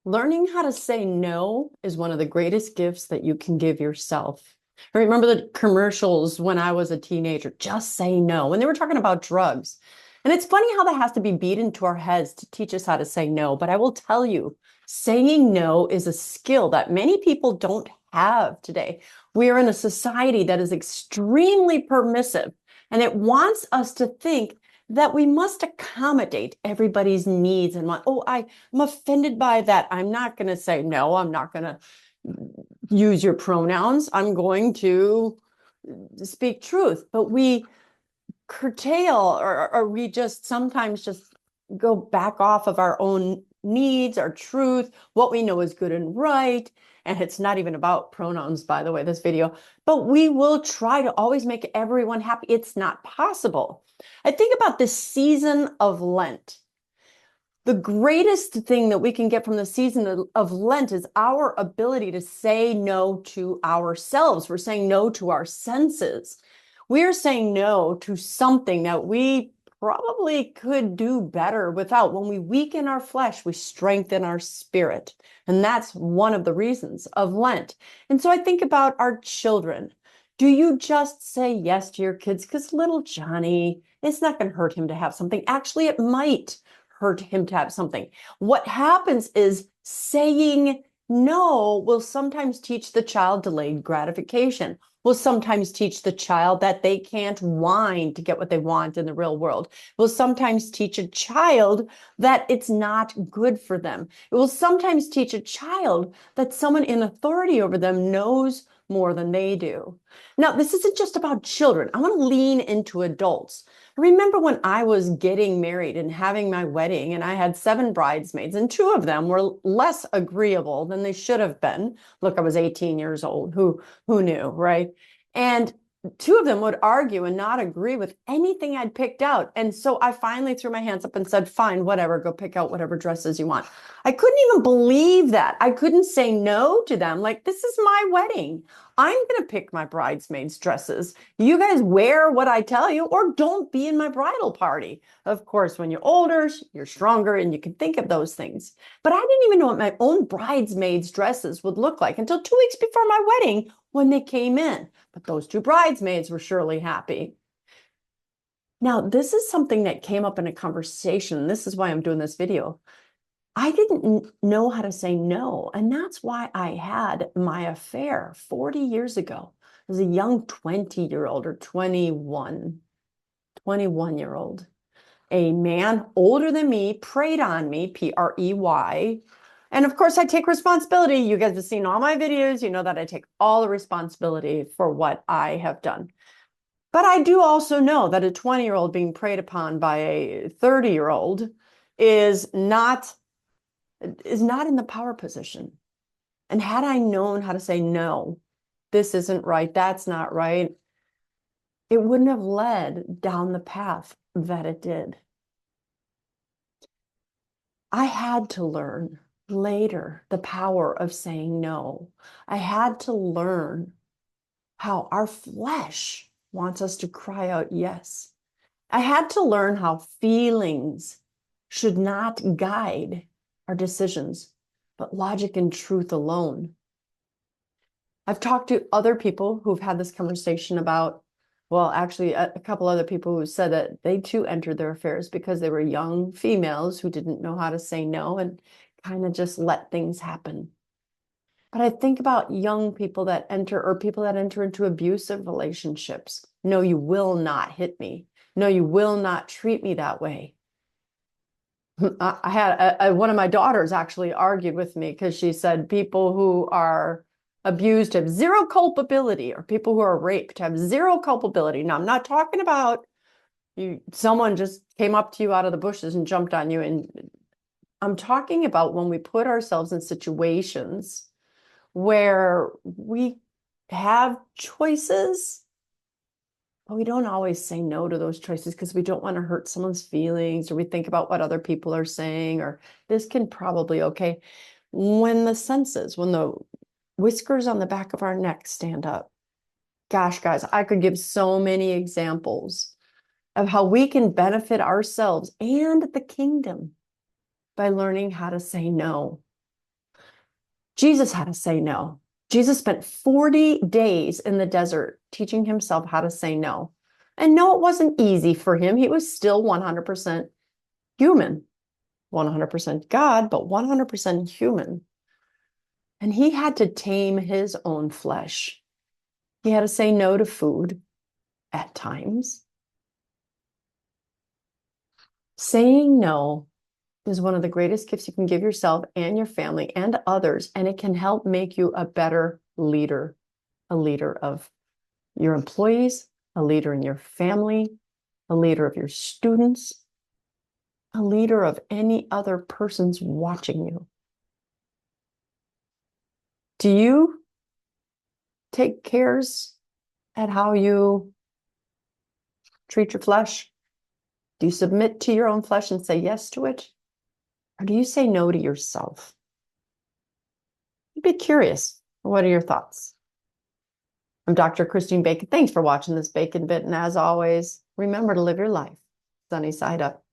Learning how to say no is one of the greatest gifts that you can give yourself. I remember the commercials when I was a teenager, just say no, when they were talking about drugs. And it's funny how that has to be beat into our heads to teach us how to say no. But I will tell you, saying no is a skill that many people don't have today. We are in a society that is extremely permissive, and it wants us to think that we must accommodate everybody's needs and want, oh, I'm offended by that. I'm not going to say no. I'm not going to use your pronouns. I'm going to speak truth. But we curtail or we just sometimes just go back off of our own needs, our truth, what we know is good and right. And it's not even about pronouns, by the way, this video, but we will try to always make everyone happy. It's not possible. I think about this season of Lent. The greatest thing that we can get from the season of Lent is our ability to say no to ourselves. We're saying no to our senses. We're saying no to something that we probably could do better without. When we weaken our flesh, we strengthen our spirit. And that's one of the reasons of Lent. And so I think about our children. Do you just say yes to your kids? Because little Johnny, it's not going to hurt him to have something. Actually, it might hurt him to have something. What happens is saying no will sometimes teach the child delayed gratification, will sometimes teach the child that they can't whine to get what they want in the real world, will sometimes teach a child that it's not good for them. It will sometimes teach a child that someone in authority over them knows more than they do. Now, this isn't just about children. I want to lean into adults. I remember when I was getting married and having my wedding, and I had 7 bridesmaids, and 2 of them were less agreeable than they should have been. Look, I was 18 years old. Who knew, right? And 2 of them would argue and not agree with anything I'd picked out. And so I finally threw my hands up and said, fine, whatever, go pick out whatever dresses you want. I couldn't even believe that. I couldn't say no to them. Like, this is my wedding. I'm going to pick my bridesmaids' dresses. You guys wear what I tell you, or don't be in my bridal party. Of course, when you're older, you're stronger and you can think of those things. But I didn't even know what my own bridesmaids' dresses would look like until 2 weeks before my wedding when they came in. But those 2 bridesmaids were surely happy. Now, this is something that came up in a conversation. This is why I'm doing this video. I didn't know how to say no. And that's why I had my affair 40 years ago. I was a young 20-year-old or 21-year-old. A man older than me preyed on me, Prey. And of course, I take responsibility. You guys have seen all my videos. You know that I take all the responsibility for what I have done. But I do also know that a 20-year-old being preyed upon by a 30-year-old is not in the power position. And had I known how to say, no, this isn't right, that's not right, it wouldn't have led down the path that it did. I had to learn later the power of saying no. I had to learn how our flesh wants us to cry out yes. I had to learn how feelings should not guide our decisions, but logic and truth alone. I've talked to other people who've had this conversation about, well, actually, a couple other people who said that they too entered their affairs because they were young females who didn't know how to say no and kind of just let things happen. But I think about young people that enter, or people that enter into abusive relationships. No, you will not hit me. No, you will not treat me that way. I had one of my daughters actually argued with me because she said people who are abused have zero culpability, or people who are raped have zero culpability. Now, I'm not talking about someone just came up to you out of the bushes and jumped on you. And I'm talking about when we put ourselves in situations where we have choices, but we don't always say no to those choices because we don't want to hurt someone's feelings, or we think about what other people are saying, or this can probably okay. When the senses, when the whiskers on the back of our neck stand up, gosh, guys, I could give so many examples of how we can benefit ourselves and the kingdom by learning how to say no. Jesus had to say no. Jesus spent 40 days in the desert teaching himself how to say no. And no, it wasn't easy for him. He was still 100% human, 100% God, but 100% human. And he had to tame his own flesh. He had to say no to food at times. Saying no is one of the greatest gifts you can give yourself and your family and others, and it can help make you a better leader, a leader of your employees, a leader in your family, a leader of your students, a leader of any other persons watching you. Do you take cares at how you treat your flesh? Do you submit to your own flesh and say yes to it? Or do you say no to yourself? Be curious. What are your thoughts? I'm Dr. Christine Bacon. Thanks for watching this Bacon Bit. And as always, remember to live your life sunny side up.